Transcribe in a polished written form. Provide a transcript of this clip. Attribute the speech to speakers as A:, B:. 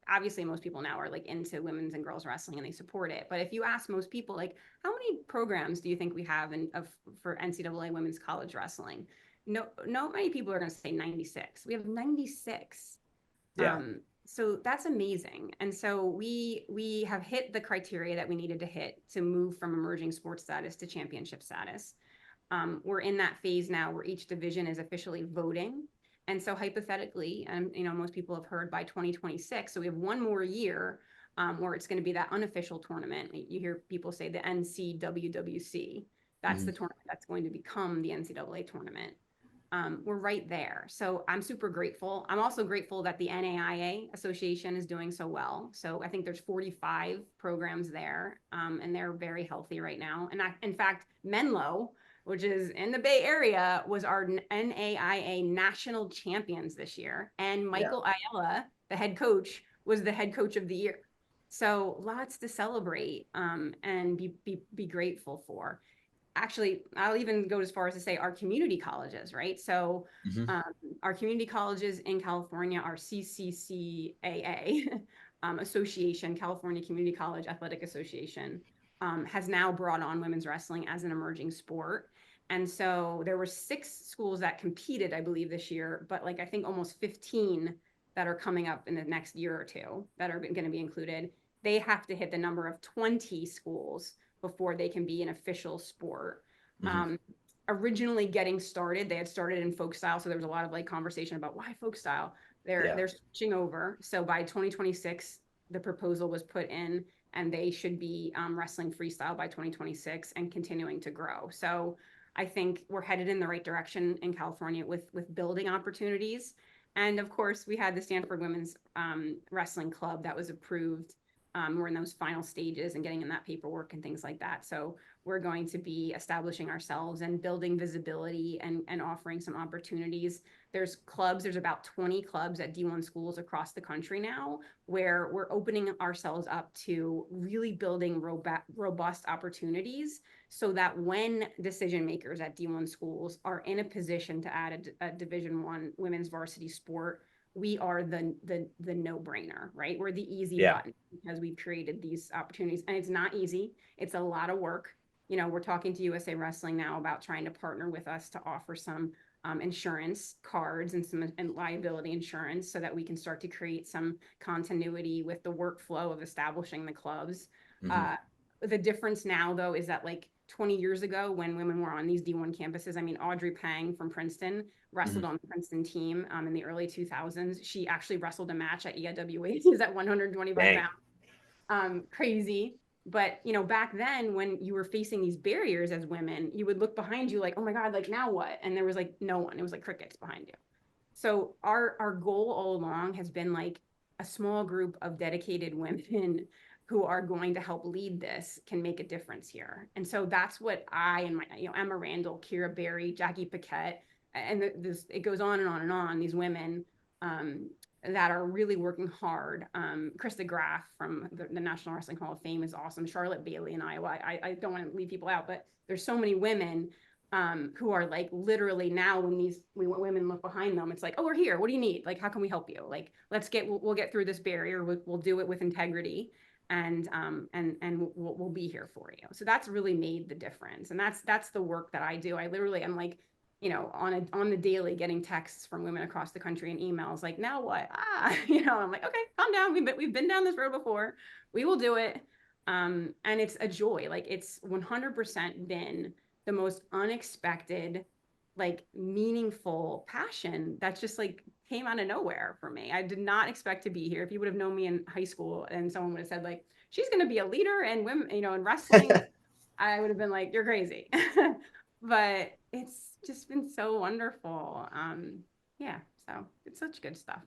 A: obviously most people now are like into women's and girls wrestling and they support it. But if you ask most people, like, how many programs do you think we have for NCAA women's college wrestling? No, not many people are going to say 96. We have 96.
B: Yeah.
A: So that's amazing. And so we have hit the criteria that we needed to hit to move from emerging sports status to championship status. We're in that phase now where each division is officially voting. And so hypothetically, and most people have heard by 2026, so we have one more year where it's going to be that unofficial tournament. You hear people say the NCWWC. That's the
B: Hmm.
A: tournament that's going to become the NCAA tournament. We're right there. So I'm super grateful. I'm also grateful that the NAIA Association is doing so well. So I think there's 45 programs there, and they're very healthy right now. And in fact, Menlo, which is in the Bay Area, was our NAIA national champions this year. And
B: Yeah.
A: Michael Ayala, the head coach, was the head coach of the year. So lots to celebrate and be grateful for. Actually, I'll even go as far as to say our community colleges, right? So
B: Hmm.
A: um, our community colleges in California, our CCCAA association, California Community College Athletic Association, has now brought on women's wrestling as an emerging sport. And so there were 6 schools that competed, I believe, this year, but like I think almost 15 that are coming up in the next year or two that are going to be included. They have to hit the number of 20 schools before they can be an official sport.
B: Hmm.
A: Um, Originally getting started, they had started in folk style, so there was a lot of like conversation about why folk style. They're
B: Yeah.
A: they're switching over. So by 2026, the proposal was put in, and they should be wrestling freestyle by 2026 and continuing to grow. So I think we're headed in the right direction in California with building opportunities. And of course, we had the Stanford Women's Wrestling Club that was approved. We're in those final stages and getting in that paperwork and things like that. So we're going to be establishing ourselves and building visibility and offering some opportunities. There's about 20 clubs at D1 schools across the country now where we're opening ourselves up to really building robust opportunities so that when decision makers at D1 schools are in a position to add a Division 1 women's varsity sport, we are the no-brainer, right? We're the easy
B: Yeah.
A: button because we've created these opportunities. And it's not easy. It's a lot of work. We're talking to USA Wrestling now about trying to partner with us to offer some insurance cards and liability insurance so that we can start to create some continuity with the workflow of establishing the clubs.
B: Hmm.
A: Uh, the difference now, though, is that like 20 years ago when women were on these D1 campuses, I mean, Audrey Pang from Princeton wrestled
B: Hmm.
A: on the Princeton team in the early 2000s. She actually wrestled a match at EIWA. She's at 125
B: Dang.
A: pounds. Crazy. But back then when you were facing these barriers as women, you would look behind you like, oh my God, like now what? And there was like no one. It was like crickets behind you. So our goal all along has been like a small group of dedicated women who are going to help lead this can make a difference here. And so that's what I and my, Emma Randall, Kira Berry, Jackie Paquette, and this it goes on and on and on. These women um, that are really working hard. Krista Graff from the National Wrestling Hall of Fame is awesome. Charlotte Bailey in Iowa. I don't want to leave people out, but there's so many women who are like literally now when these women look behind them, it's like, oh, we're here. What do you need? Like, how can we help you? Like, we'll get through this barrier. We'll do it with integrity, and we'll be here for you. So that's really made the difference, and that's the work that I do. I literally am like, on the daily getting texts from women across the country and emails like, now what? I'm like, okay, calm down. We've been down this road before. We will do it. And it's a joy. Like it's 100% been the most unexpected, like meaningful passion that's just like came out of nowhere for me. I did not expect to be here. If you would have known me in high school and someone would have said like, she's going to be a leader and women, in wrestling, I would have been like, you're crazy. But it's just been so wonderful. Yeah, so it's such good stuff.